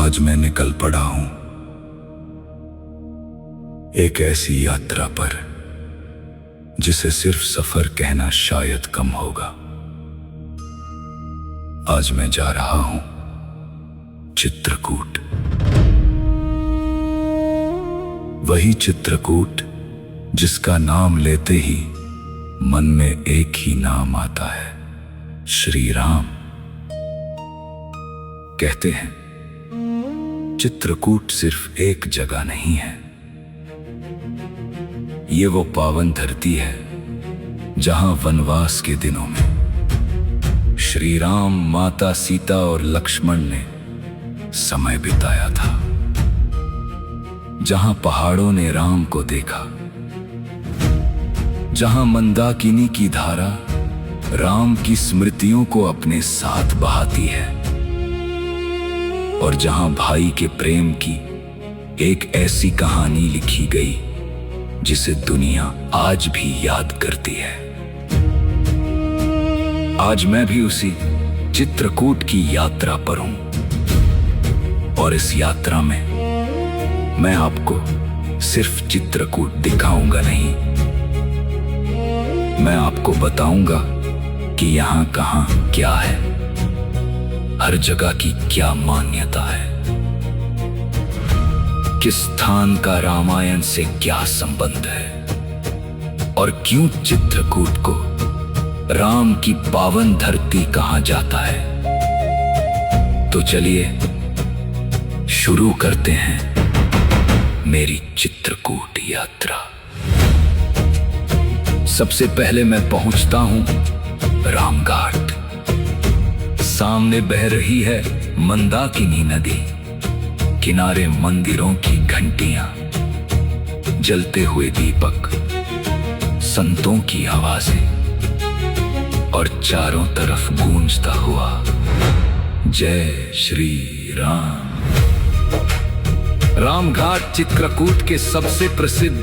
आज मैं निकल पड़ा हूं एक ऐसी यात्रा पर जिसे सिर्फ सफर कहना शायद कम होगा। आज मैं जा रहा हूं चित्रकूट। वही चित्रकूट जिसका नाम लेते ही मन में एक ही नाम आता है, श्री राम। कहते हैं चित्रकूट सिर्फ एक जगह नहीं है, ये वो पावन धरती है जहां वनवास के दिनों में श्री राम, माता सीता और लक्ष्मण ने समय बिताया था। जहां पहाड़ों ने राम को देखा, जहां मंदाकिनी की धारा राम की स्मृतियों को अपने साथ बहाती है, और जहां भाई के प्रेम की एक ऐसी कहानी लिखी गई जिसे दुनिया आज भी याद करती है। आज मैं भी उसी चित्रकूट की यात्रा पर हूं, और इस यात्रा में मैं आपको सिर्फ चित्रकूट दिखाऊंगा नहीं, मैं आपको बताऊंगा कि यहां कहां क्या है, हर जगह की क्या मान्यता है, किस स्थान का रामायण से क्या संबंध है, और क्यों चित्रकूट को राम की पावन धरती कहा जाता है। तो चलिए शुरू करते हैं मेरी चित्रकूट यात्रा। सबसे पहले मैं पहुंचता हूं रामघाट। सामने बह रही है मंदाकिनी नदी, किनारे मंदिरों की घंटियां, जलते हुए दीपक, संतों की आवाजें, और चारों तरफ गूंजता हुआ जय श्री राम। रामघाट चित्रकूट के सबसे प्रसिद्ध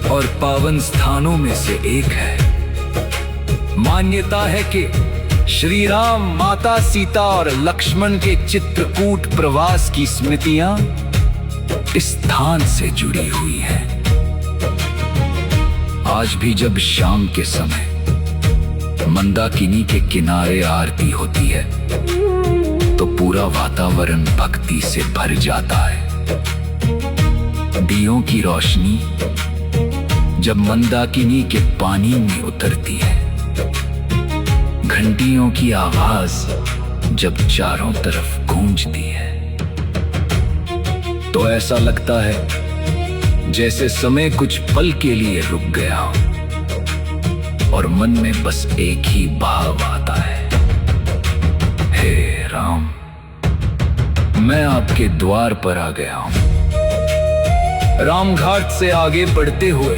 और पावन स्थानों में से एक है। मान्यता है कि श्री राम, माता सीता और लक्ष्मण के चित्रकूट प्रवास की स्मृतियां इस स्थान से जुड़ी हुई हैं। आज भी जब शाम के समय मंदाकिनी के किनारे आरती होती है तो पूरा वातावरण भक्ति से भर जाता है। दियों की रोशनी जब मंदाकिनी के पानी में उतरती है, घंटियों की आवाज जब चारों तरफ गूंजती है, तो ऐसा लगता है जैसे समय कुछ पल के लिए रुक गया हो, और मन में बस एक ही भाव आता है, हे राम, मैं आपके द्वार पर आ गया हूं। रामघाट से आगे बढ़ते हुए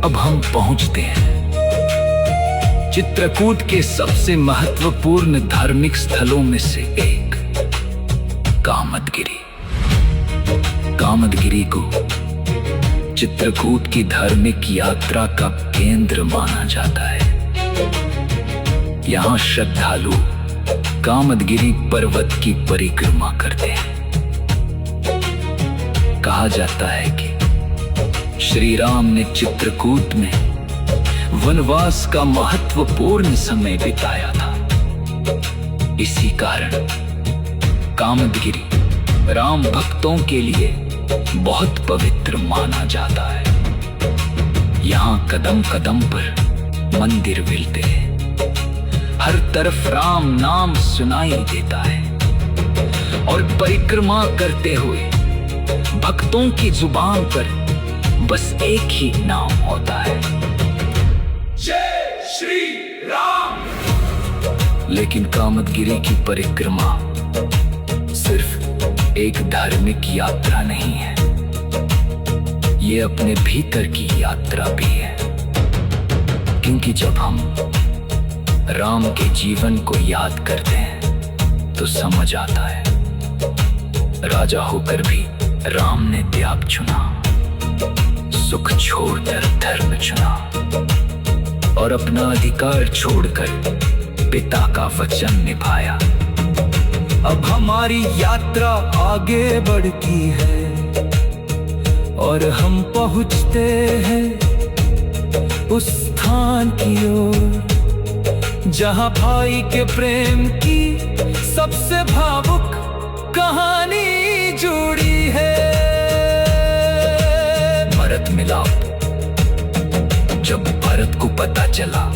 अब हम पहुंचते हैं चित्रकूट के सबसे महत्वपूर्ण धार्मिक स्थलों में से एक, कामदगिरी। कामदगिरी को चित्रकूट की धार्मिक यात्रा का केंद्र माना जाता है। यहाँ श्रद्धालु कामदगिरी पर्वत की परिक्रमा करते हैं। कहा जाता है कि श्री राम ने चित्रकूट में वनवास का महत्वपूर्ण समय बिताया था। इसी कारण कामदगिरी राम भक्तों के लिए बहुत पवित्र माना जाता है। यहाँ कदम कदम पर मंदिर मिलते हैं, हर तरफ राम नाम सुनाई देता है, और परिक्रमा करते हुए भक्तों की जुबान पर बस एक ही नाम होता है, जय श्री राम। लेकिन कामदगिरी की परिक्रमा सिर्फ एक धार्मिक यात्रा नहीं है, ये अपने भीतर की यात्रा भी है। क्योंकि जब हम राम के जीवन को याद करते हैं तो समझ आता है, राजा होकर भी राम ने त्याग चुना, सुख छोड़कर धर्म चुना, और अपना अधिकार छोड़कर पिता का वचन निभाया। अब हमारी यात्रा आगे बढ़ती है और हम पहुंचते हैं उस स्थान की ओर जहां भाई के प्रेम की सबसे भावुक कहानी जुड़ी है। भरत मिलाप। जब भरत को पता चला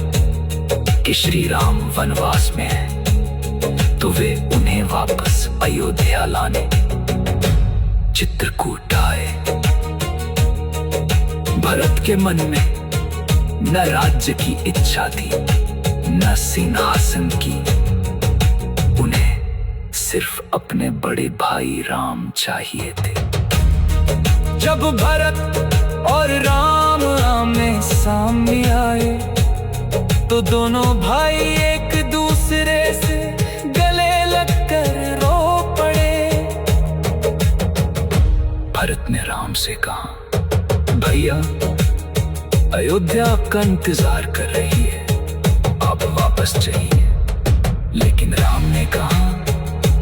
कि श्री राम वनवास में है तो वे उन्हें वापस अयोध्या लाने चित्रकूट आए। भरत के मन में न राज्य की इच्छा थी न सिंहासन की, उन्हें सिर्फ अपने बड़े भाई राम चाहिए थे। जब भरत और राम आमने सामने आए तो दोनों भाई एक दूसरे से गले लगकर रो पड़े। भरत ने राम से कहा, भैया अयोध्या आपका इंतजार कर रही है, आप वापस जाइए। लेकिन राम ने कहा,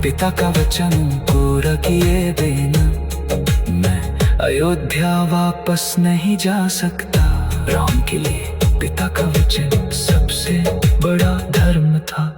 पिता का वचन पूरा किए बिना मैं अयोध्या वापस नहीं जा सकता। राम के लिए पिता का वचन सबसे बड़ा धर्म था।